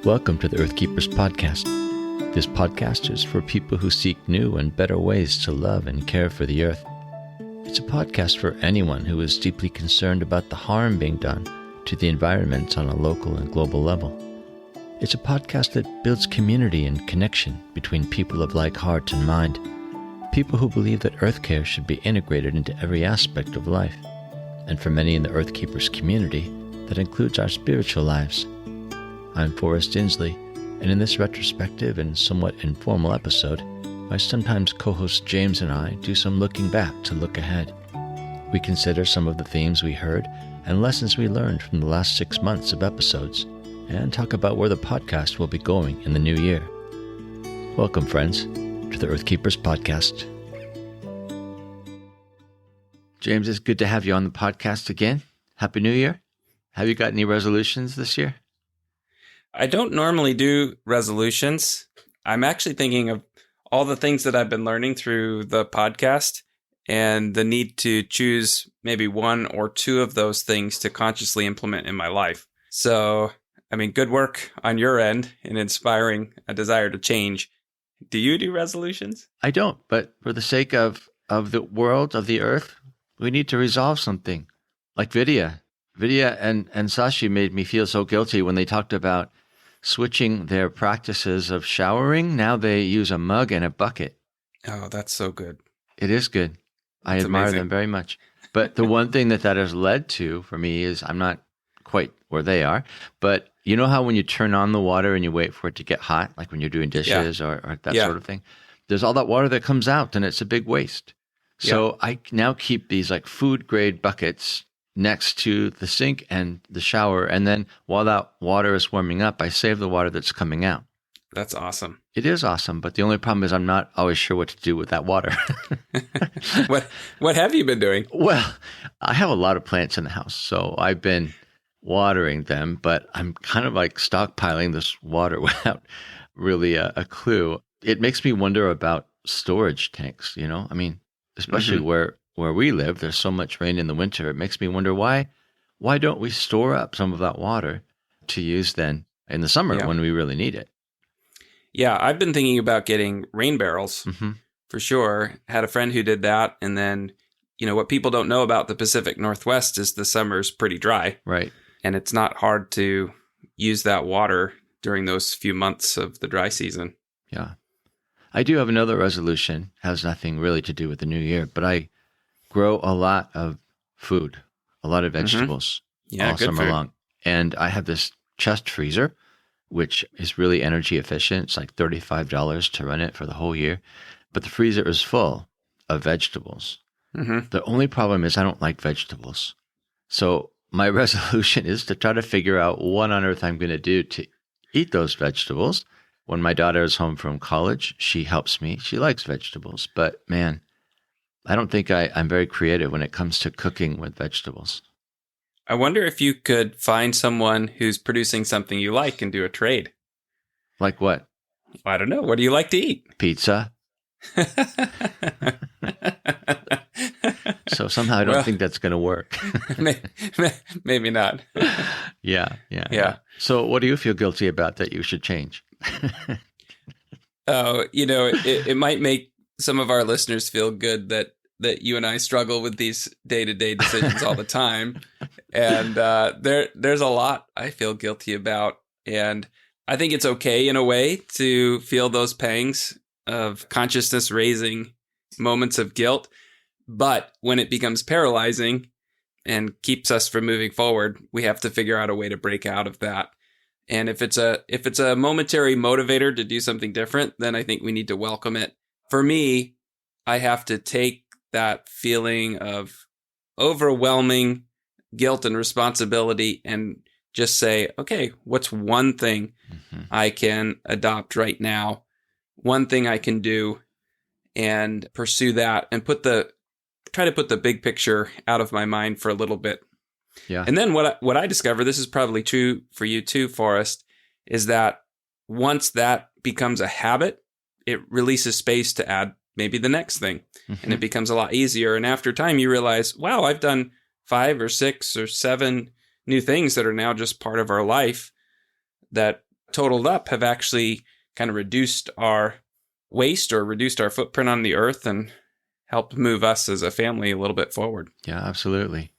Welcome to the Earth Keepers podcast. This podcast is for people who seek new and better ways to love and care for the earth. It's a podcast for anyone who is deeply concerned about the harm being done to the environment on a local and global level. It's a podcast that builds community and connection between people of like heart and mind, people who believe that earth care should be integrated into every aspect of life. And for many in the Earth Keepers community, that includes our spiritual lives. I'm Forrest Inslee, and in this retrospective and somewhat informal episode, my sometimes co-host James and I do some looking back to look ahead. We consider some of the themes we heard and lessons we learned from the last 6 months of episodes, and talk about where the podcast will be going in the new year. Welcome, friends, to the Earth Keepers podcast. James, it's good to have you on the podcast again. Happy New Year. Have you got any resolutions this year? I don't normally do resolutions. I'm actually thinking of all the things that I've been learning through the podcast and the need to choose maybe one or two of those things to consciously implement in my life. So, good work on your end in inspiring a desire to change. Do you do resolutions? I don't, but for the sake of the world, of the earth, we need to resolve something. Like Vidhya. Vidhya and Sashi made me feel so guilty when they talked about switching their practices of showering. Now they use a mug and a bucket. Oh, that's so good. It is good. I That's admire amazing. them very much. But the one thing that has led to for me is I'm not quite where they are. But you know how when you turn on the water and you wait for it to get hot, like when you're doing dishes or that sort of thing, there's all that water that comes out and it's a big waste. So I now keep these like food grade buckets next to the sink and the shower. And then while that water is warming up, I save the water that's coming out. That's awesome. It is awesome. But the only problem is I'm not always sure what to do with that water. What have you been doing? Well, I have a lot of plants in the house. So I've been watering them, but I'm kind of like stockpiling this water without really a clue. It makes me wonder about storage tanks, especially where we live, there's so much rain in the winter. It makes me wonder why don't we store up some of that water to use then in the summer when we really need it? Yeah, I've been thinking about getting rain barrels for sure. Had a friend who did that. And then, what people don't know about the Pacific Northwest is the summer's pretty dry. Right. And it's not hard to use that water during those few months of the dry season. Yeah. I do have another resolution. Has nothing really to do with the new year, but I grow a lot of food, a lot of vegetables all good summer food. long. And I have this chest freezer, which is really energy efficient. It's like $35 to run it for the whole year. But the freezer is full of vegetables. The only problem is I don't like vegetables. So my resolution is to try to figure out what on earth I'm going to do to eat those vegetables. When my daughter is home from college, she helps me. She likes vegetables. But man, I don't think I'm very creative when it comes to cooking with vegetables. I wonder if you could find someone who's producing something you like and do a trade. Like what? I don't know. What do you like to eat? Pizza. So somehow I don't think that's going to work. Maybe not. Yeah. So what do you feel guilty about that you should change? Oh, it might make some of our listeners feel good that you and I struggle with these day-to-day decisions all the time. And there's a lot I feel guilty about. And I think it's okay in a way to feel those pangs of consciousness raising moments of guilt. But when it becomes paralyzing and keeps us from moving forward, we have to figure out a way to break out of that. And if it's a momentary motivator to do something different, then I think we need to welcome it. For me, I have to take that feeling of overwhelming guilt and responsibility and just say, okay, what's one thing I can adopt right now? One thing I can do and pursue that and try to put the big picture out of my mind for a little bit. Yeah. And then what I discover, this is probably true for you too, Forrest, is that once that becomes a habit, it releases space to add maybe the next thing. And it becomes a lot easier. And after time, you realize, wow, I've done 5 or 6 or 7 new things that are now just part of our life that totaled up, have actually kind of reduced our waste or reduced our footprint on the earth and helped move us as a family a little bit forward. Yeah, absolutely.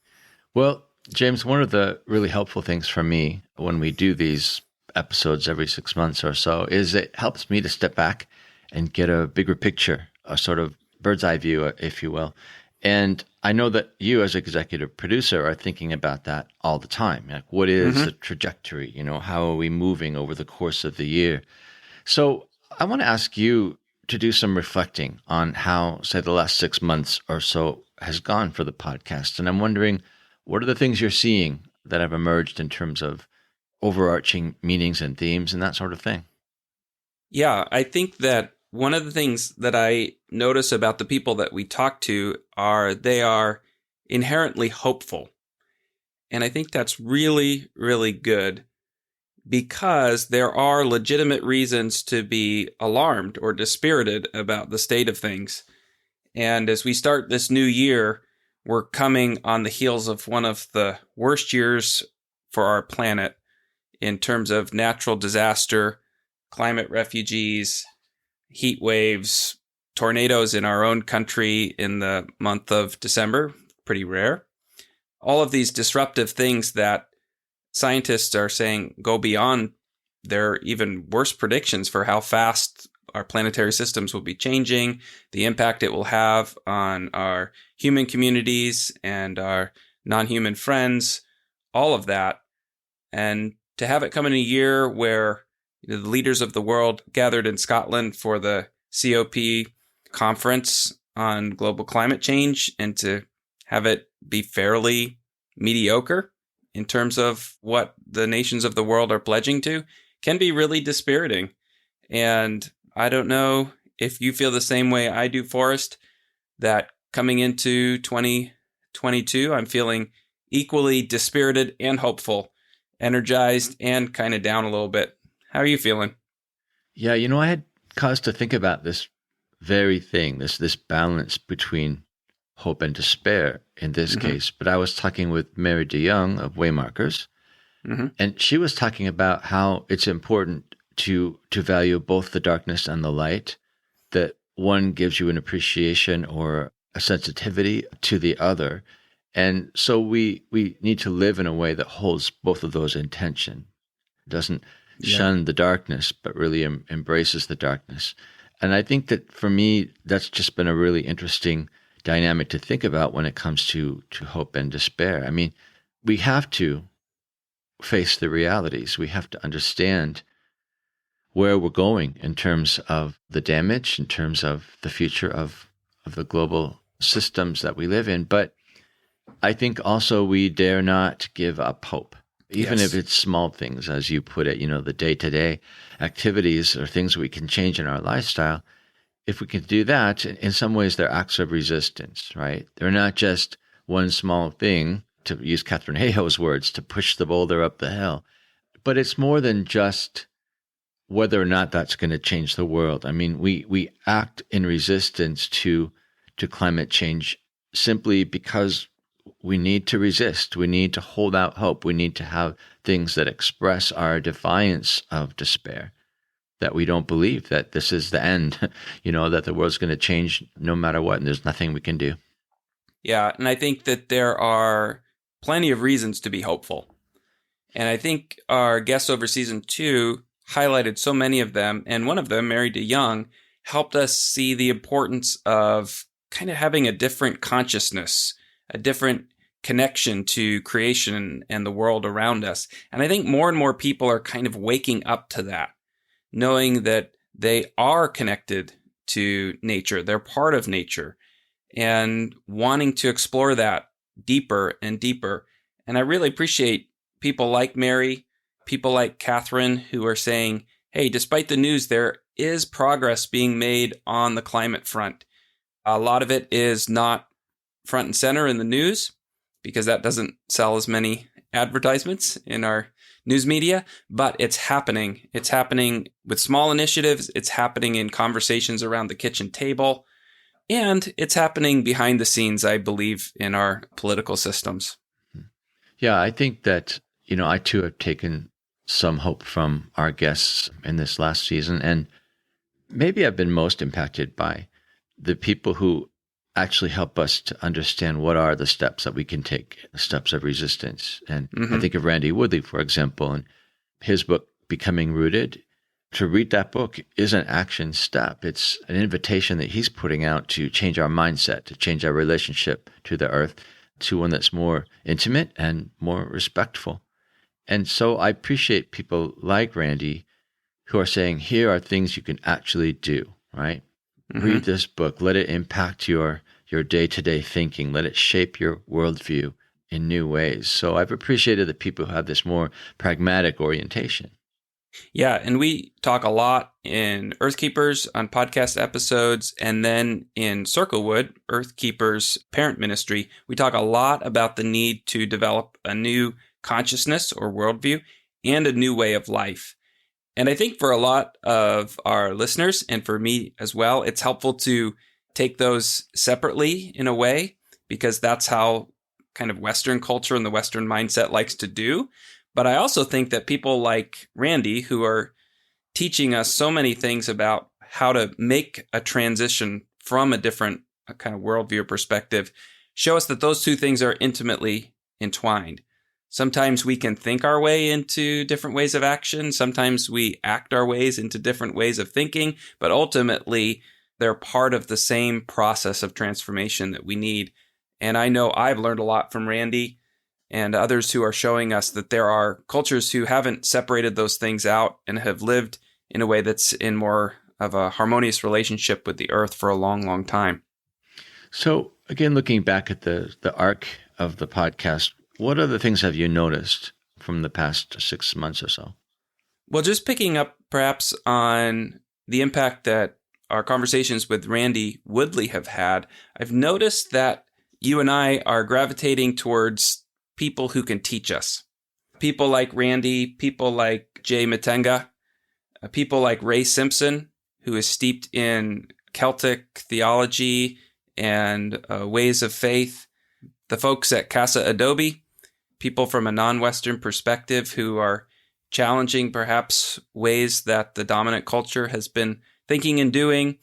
Well, James, one of the really helpful things for me when we do these episodes every 6 months or so is it helps me to step back and get a bigger picture, a sort of bird's eye view, if you will. And I know that you as executive producer are thinking about that all the time. Like, what is the trajectory? How are we moving over the course of the year? So I want to ask you to do some reflecting on how, say, the last 6 months or so has gone for the podcast. And I'm wondering, what are the things you're seeing that have emerged in terms of overarching meanings and themes and that sort of thing? Yeah, I think that one of the things that I notice about the people that we talk to are they are inherently hopeful. And I think that's really, really good because there are legitimate reasons to be alarmed or dispirited about the state of things. And as we start this new year, we're coming on the heels of one of the worst years for our planet in terms of natural disaster, climate refugees, heat waves, tornadoes in our own country in the month of December, pretty rare. All of these disruptive things that scientists are saying go beyond their even worse predictions for how fast our planetary systems will be changing, the impact it will have on our human communities and our non-human friends, all of that. And to have it come in a year where the leaders of the world gathered in Scotland for the COP conference on global climate change and to have it be fairly mediocre in terms of what the nations of the world are pledging to can be really dispiriting. And I don't know if you feel the same way I do, Forrest, that coming into 2022, I'm feeling equally dispirited and hopeful, energized and kind of down a little bit. How are you feeling? Yeah, I had cause to think about this very thing, this balance between hope and despair in this case. But I was talking with Mary Dejong of Waymarkers, and she was talking about how it's important to value both the darkness and the light, that one gives you an appreciation or a sensitivity to the other. And so we need to live in a way that holds both of those in tension. It doesn't shun the darkness, but really embraces the darkness. And I think that for me, that's just been a really interesting dynamic to think about when it comes to hope and despair. I mean, we have to face the realities. We have to understand where we're going in terms of the damage, in terms of the future of the global systems that we live in. But I think also we dare not give up hope, even if it's small things, as you put it, the day-to-day activities or things we can change in our lifestyle. If we can do that, in some ways they're acts of resistance, right? They're not just one small thing, to use Katherine Hayhoe's words, to push the boulder up the hill. But it's more than just whether or not that's going to change the world. I mean, we act in resistance to climate change simply because we need to resist. We need to hold out hope. We need to have things that express our defiance of despair, that we don't believe that this is the end, that the world's going to change no matter what, and there's nothing we can do. Yeah, and I think that there are plenty of reasons to be hopeful. And I think our guests over season 2 highlighted so many of them, and one of them, Mary Dejong, helped us see the importance of kind of having a different consciousness, a different connection to creation and the world around us. And I think more and more people are kind of waking up to that, knowing that they are connected to nature, they're part of nature, and wanting to explore that deeper and deeper. And I really appreciate people like Mary, people like Katherine, who are saying, hey, despite the news, there is progress being made on the climate front. A lot of it is not front and center in the news because that doesn't sell as many advertisements in our news media, but it's happening. It's happening with small initiatives. It's happening in conversations around the kitchen table. And it's happening behind the scenes, I believe, in our political systems. Yeah, I think that, I too have taken some hope from our guests in this last season. And maybe I've been most impacted by the people who actually help us to understand what are the steps that we can take, the steps of resistance. And I think of Randy Woodley, for example, and his book, Becoming Rooted. To read that book is an action step. It's an invitation that he's putting out to change our mindset, to change our relationship to the earth, to one that's more intimate and more respectful. And so I appreciate people like Randy who are saying, here are things you can actually do, right? Read this book. Let it impact your day-to-day thinking. Let it shape your worldview in new ways. So I've appreciated the people who have this more pragmatic orientation. Yeah, and we talk a lot in Earthkeepers on podcast episodes, and then in Circlewood, Earthkeepers parent ministry, we talk a lot about the need to develop a new consciousness or worldview and a new way of life. And I think for a lot of our listeners, and for me as well, it's helpful to take those separately in a way, because that's how kind of Western culture and the Western mindset likes to do. But I also think that people like Randy, who are teaching us so many things about how to make a transition from a different kind of worldview perspective, show us that those two things are intimately entwined. Sometimes we can think our way into different ways of action. Sometimes we act our ways into different ways of thinking. But ultimately, they're part of the same process of transformation that we need. And I know I've learned a lot from Randy and others who are showing us that there are cultures who haven't separated those things out and have lived in a way that's in more of a harmonious relationship with the earth for a long, long time. So again, looking back at the arc of the podcast, what other things have you noticed from the past 6 months or so? Well, just picking up perhaps on the impact that our conversations with Randy Woodley have had, I've noticed that you and I are gravitating towards people who can teach us. People like Randy, people like Jay Matenga, people like Ray Simpson, who is steeped in Celtic theology and ways of faith. The folks at Casa Adobe, people from a non-Western perspective who are challenging perhaps ways that the dominant culture has been thinking and doing.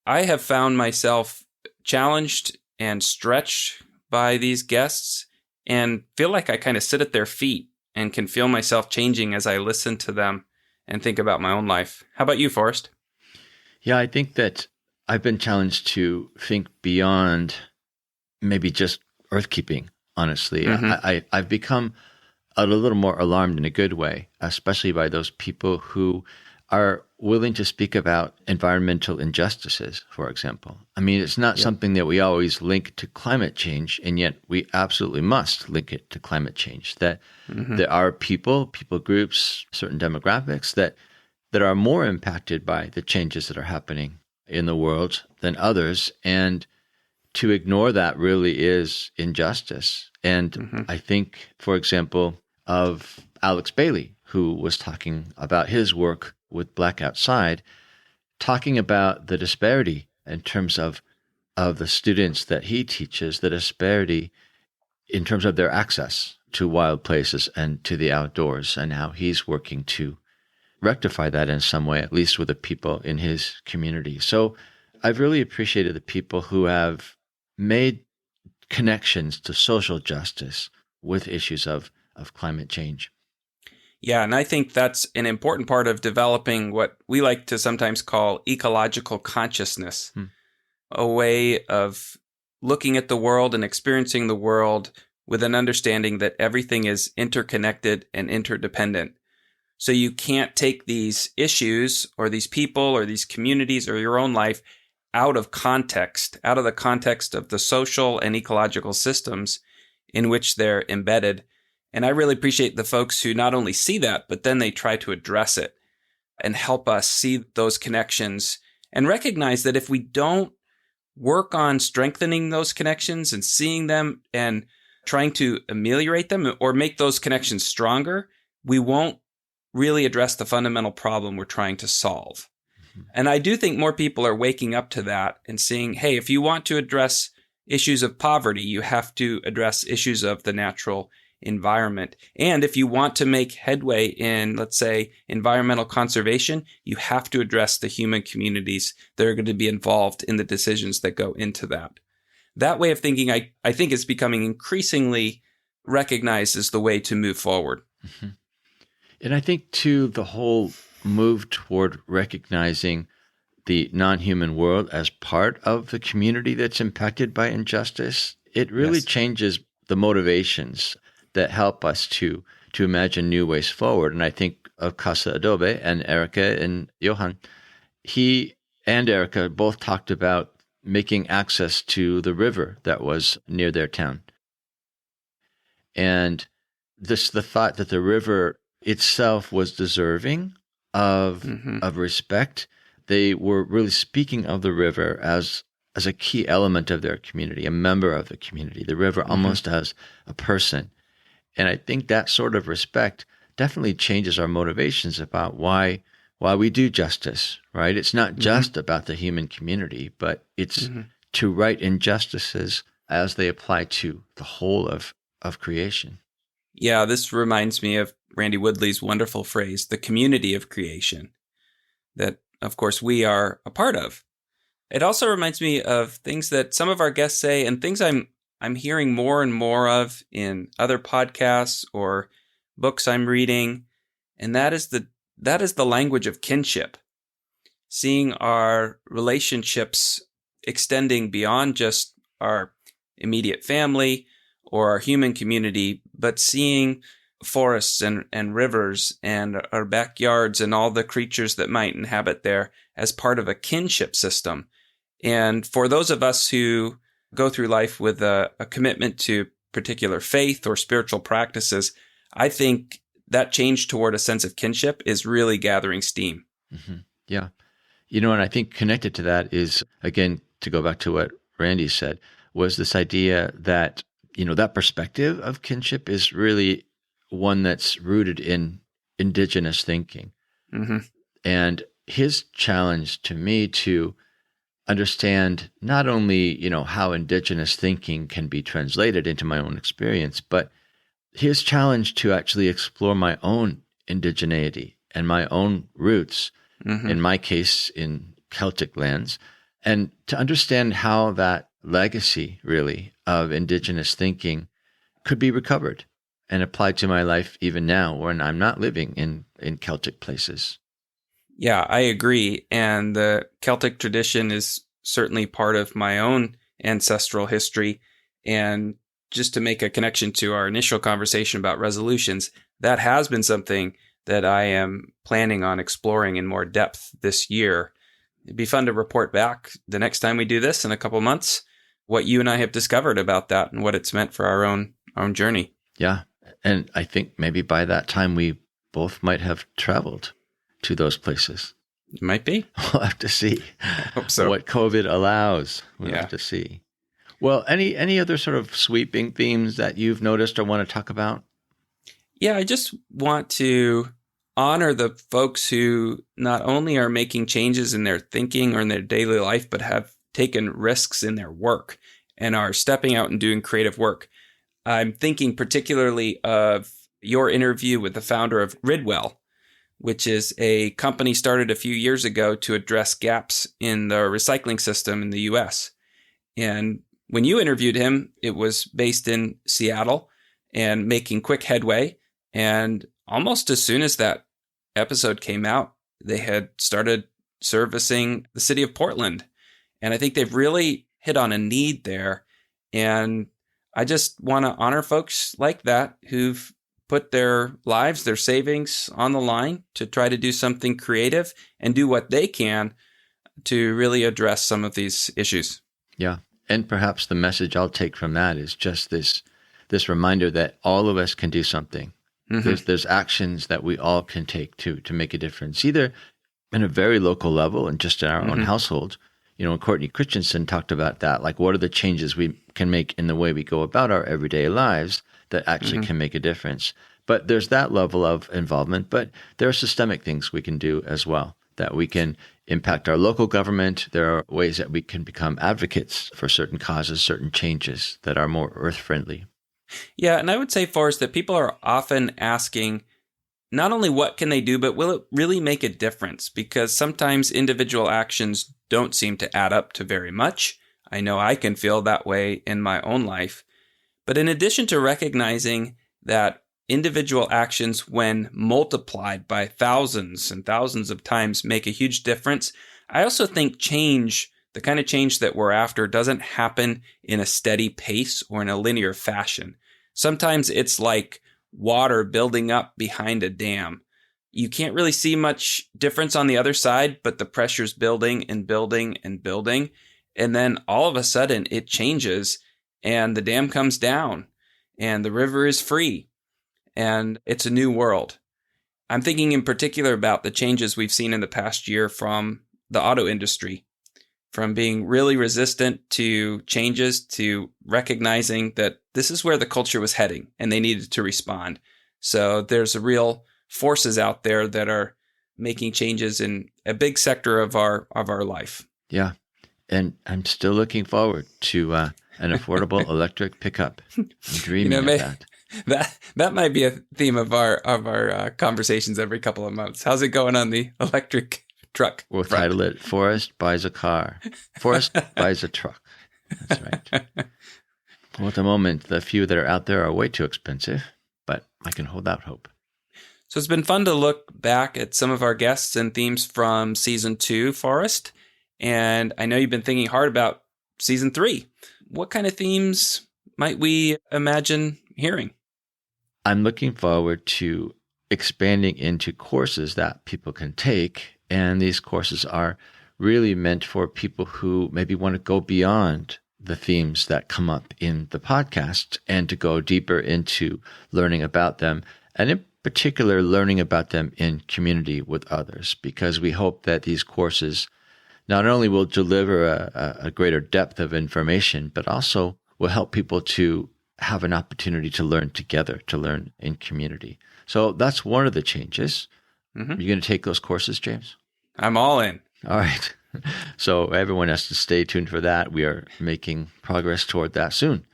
I have found myself challenged and stretched by these guests and feel like I kind of sit at their feet and can feel myself changing as I listen to them and think about my own life. How about you, Forrest? Yeah, I think that I've been challenged to think beyond maybe just earthkeeping, honestly. I've become a little more alarmed in a good way, especially by those people who are willing to speak about environmental injustices, for example. I mean, it's not something that we always link to climate change, and yet we absolutely must link it to climate change. That there are people groups, certain demographics that are more impacted by the changes that are happening in the world than others. And to ignore that really is injustice. And I think, for example, of Alex Bailey, who was talking about his work with Black Outside, talking about the disparity in terms of the students that he teaches, the disparity in terms of their access to wild places and to the outdoors, and how he's working to rectify that in some way, at least with the people in his community. So I've really appreciated the people who have made connections to social justice with issues of climate change. Yeah, and I think that's an important part of developing what we like to sometimes call ecological consciousness, a way of looking at the world and experiencing the world with an understanding that everything is interconnected and interdependent. So you can't take these issues or these people or these communities or your own life out of context, out of the context of the social and ecological systems in which they're embedded. And I really appreciate the folks who not only see that, but then they try to address it and help us see those connections and recognize that if we don't work on strengthening those connections and seeing them and trying to ameliorate them or make those connections stronger, we won't really address the fundamental problem we're trying to solve. And I do think more people are waking up to that and seeing, hey, if you want to address issues of poverty, you have to address issues of the natural environment. And if you want to make headway in, let's say, environmental conservation, you have to address the human communities that are going to be involved in the decisions that go into that. That way of thinking, I think, is becoming increasingly recognized as the way to move forward. Mm-hmm. And I think, too, the whole move toward recognizing the non-human world as part of the community that's impacted by injustice, it really changes the motivations that help us to imagine new ways forward. And I think of Casa Adobe and Erika and Johann. He and Erika both talked about making access to the river that was near their town. And the thought that the river itself was deserving of respect. They were really speaking of the river as a key element of their community, a member of the community, the river almost as a person. And I think that sort of respect definitely changes our motivations about why we do justice, right? It's not just about the human community, but it's to right injustices as they apply to the whole of creation. Yeah, this reminds me of Randy Woodley's wonderful phrase, the community of creation, that, of course, we are a part of. It also reminds me of things that some of our guests say and things I'm hearing more and more of in other podcasts or books I'm reading, and that is the language of kinship. Seeing our relationships extending beyond just our immediate family or our human community, but seeing forests and rivers and our backyards and all the creatures that might inhabit there as part of a kinship system. And for those of us who go through life with a commitment to particular faith or spiritual practices, I think that change toward a sense of kinship is really gathering steam. Mm-hmm. Yeah. And I think connected to that is, again, to go back to what Randy said, was this idea that, that perspective of kinship is really one that's rooted in indigenous thinking. Mm-hmm. And his challenge to me to understand not only, how indigenous thinking can be translated into my own experience, but his challenge to actually explore my own indigeneity and my own roots, in my case, in Celtic lands, and to understand how that legacy, really, of indigenous thinking could be recovered and applied to my life even now when I'm not living in Celtic places. Yeah, I agree. And the Celtic tradition is certainly part of my own ancestral history. And just to make a connection to our initial conversation about resolutions, that has been something that I am planning on exploring in more depth this year. It'd be fun to report back the next time we do this in a couple months, what you and I have discovered about that and what it's meant for our own journey. Yeah. And I think maybe by that time we both might have traveled to those places. It might be. We'll have to see. I hope so. What COVID allows. We'll have to see. Well, any other sort of sweeping themes that you've noticed or want to talk about? Yeah, I just want to honor the folks who not only are making changes in their thinking or in their daily life, but have taken risks in their work and are stepping out and doing creative work. I'm thinking particularly of your interview with the founder of Ridwell, which is a company started a few years ago to address gaps in the recycling system in the U.S. And when you interviewed him, it was based in Seattle and making quick headway. And almost as soon as that episode came out, they had started servicing the city of Portland. And I think they've really hit on a need there. And I just want to honor folks like that who've put their lives, their savings on the line to try to do something creative and do what they can to really address some of these issues. Yeah. And perhaps the message I'll take from that is just this reminder that all of us can do something. Mm-hmm. There's actions that we all can take to make a difference, either in a very local level and just in our own household. Courtney Christenson talked about that. Like, what are the changes we can make in the way we go about our everyday lives that actually can make a difference? But there's that level of involvement, but there are systemic things we can do as well, that we can impact our local government. There are ways that we can become advocates for certain causes, certain changes that are more earth-friendly. Yeah, and I would say, Forrest, that people are often asking not only what can they do, but will it really make a difference? Because sometimes individual actions don't seem to add up to very much. I know I can feel that way in my own life. But in addition to recognizing that individual actions, when multiplied by thousands and thousands of times, make a huge difference, I also think change, the kind of change that we're after, doesn't happen in a steady pace or in a linear fashion. Sometimes it's like water building up behind a dam. You can't really see much difference on the other side, but the pressure's building and building and building. And then all of a sudden it changes and the dam comes down and the river is free and it's a new world. I'm thinking in particular about the changes we've seen in the past year from the auto industry, from being really resistant to changes to recognizing that this is where the culture was heading and they needed to respond. So there's real forces out there that are making changes in a big sector of our life. Yeah. And I'm still looking forward to an affordable electric pickup. I'm dreaming of that. That might be a theme of our conversations every couple of months. How's it going on the electric truck? We'll title it Forrest Buys a Car. Forrest Buys a Truck. That's right. Well, at the moment, the few that are out there are way too expensive, but I can hold out hope. So it's been fun to look back at some of our guests and themes from season 2, Forrest. And I know you've been thinking hard about season 3. What kind of themes might we imagine hearing? I'm looking forward to expanding into courses that people can take. And these courses are really meant for people who maybe want to go beyond the themes that come up in the podcast and to go deeper into learning about them. And in particular, learning about them in community with others, because we hope that these courses not only will deliver a greater depth of information, but also will help people to have an opportunity to learn together, to learn in community. So that's one of the changes. Mm-hmm. You're going to take those courses, James? I'm all in. All right. So everyone has to stay tuned for that. We are making progress toward that soon.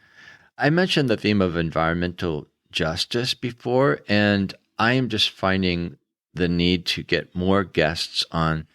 I mentioned the theme of environmental justice before, and I am just finding the need to get more guests on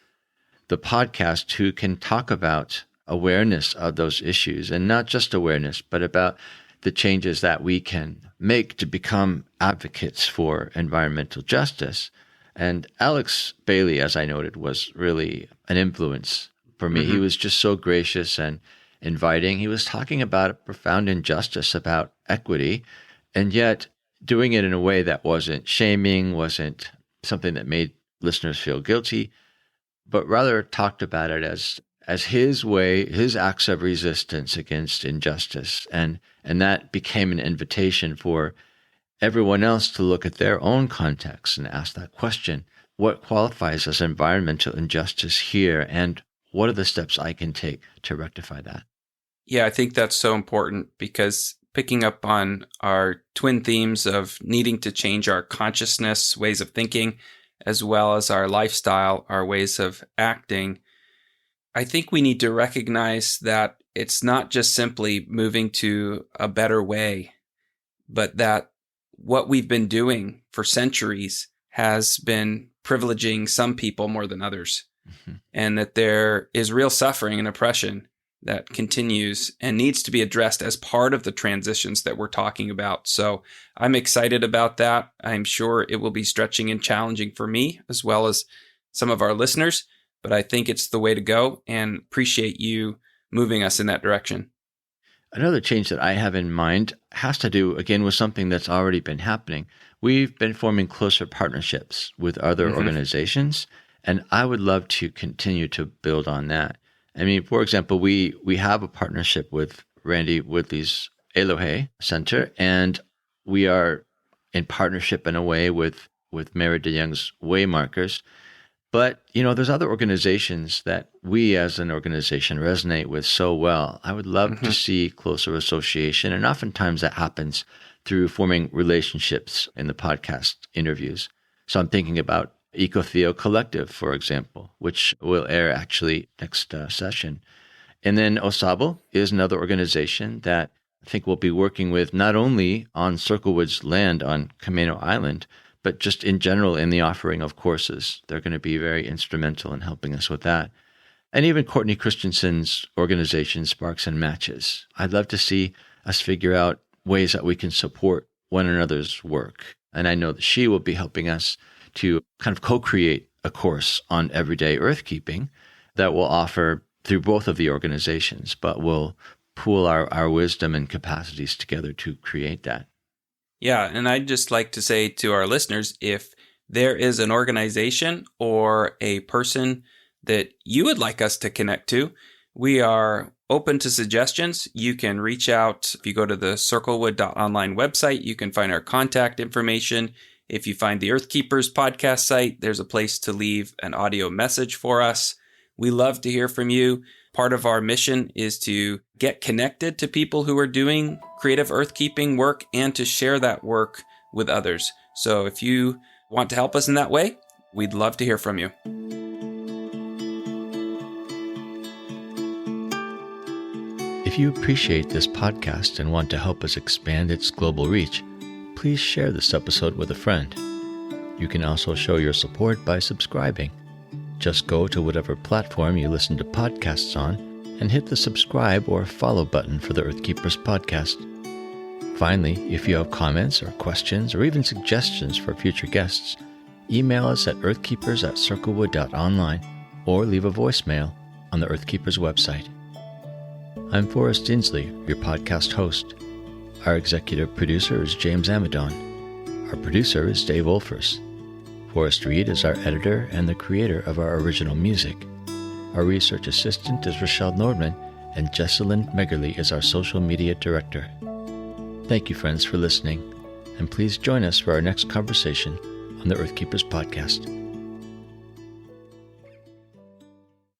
the podcast who can talk about awareness of those issues, and not just awareness, but about the changes that we can make to become advocates for environmental justice. And Alex Bailey, as I noted, was really an influence for me. Mm-hmm. He was just so gracious and inviting. He was talking about a profound injustice, about equity, and yet doing it in a way that wasn't shaming, wasn't something that made listeners feel guilty, but rather talked about it as his way, his acts of resistance against injustice. And that became an invitation for everyone else to look at their own context and ask that question: what qualifies as environmental injustice here, and what are the steps I can take to rectify that? Yeah, I think that's so important, because picking up on our twin themes of needing to change our consciousness, ways of thinking, as well as our lifestyle, our ways of acting, I think we need to recognize that it's not just simply moving to a better way, but that what we've been doing for centuries has been privileging some people more than others, mm-hmm. and that there is real suffering and oppression that continues and needs to be addressed as part of the transitions that we're talking about. So I'm excited about that. I'm sure it will be stretching and challenging for me as well as some of our listeners, but I think it's the way to go, and appreciate you moving us in that direction. Another change that I have in mind has to do, again, with something that's already been happening. We've been forming closer partnerships with other mm-hmm. organizations, and I would love to continue to build on that. I mean, for example, we have a partnership with Randy Woodley's Eloheh Center, and we are in partnership in a way with Mary Dejong's Waymarkers. But, there's other organizations that we as an organization resonate with so well. I would love mm-hmm. to see closer association, and oftentimes that happens through forming relationships in the podcast interviews. So I'm thinking about Eco-Theo Collective, for example, which will air actually next session. And then Osabo is another organization that I think we'll be working with not only on Circlewood's land on Camino Island, but just in general in the offering of courses. They're going to be very instrumental in helping us with that. And even Courtney Christenson's organization, Sparks and Matches. I'd love to see us figure out ways that we can support one another's work. And I know that she will be helping us to kind of co-create a course on everyday earthkeeping that will offer through both of the organizations, but we'll pool our wisdom and capacities together to create that. Yeah, and I'd just like to say to our listeners, if there is an organization or a person that you would like us to connect to, we are open to suggestions. You can reach out. If you go to the circlewood.online website, you can find our contact information. If you find the Earthkeepers podcast site, there's a place to leave an audio message for us. We love to hear from you. Part of our mission is to get connected to people who are doing creative earthkeeping work and to share that work with others. So if you want to help us in that way, we'd love to hear from you. If you appreciate this podcast and want to help us expand its global reach, please share this episode with a friend. You can also show your support by subscribing. Just go to whatever platform you listen to podcasts on and hit the subscribe or follow button for the Earthkeepers podcast. Finally, if you have comments or questions or even suggestions for future guests, email us at earthkeepers@circlewood.online or leave a voicemail on the Earthkeepers website. I'm Forrest Inslee, your podcast host. Our executive producer is James Amadon. Our producer is Dave Wolfers. Forrest Reed is our editor and the creator of our original music. Our research assistant is Rochelle Nordman, and Jesselyn Megerly is our social media director. Thank you, friends, for listening, and please join us for our next conversation on the Earthkeepers podcast.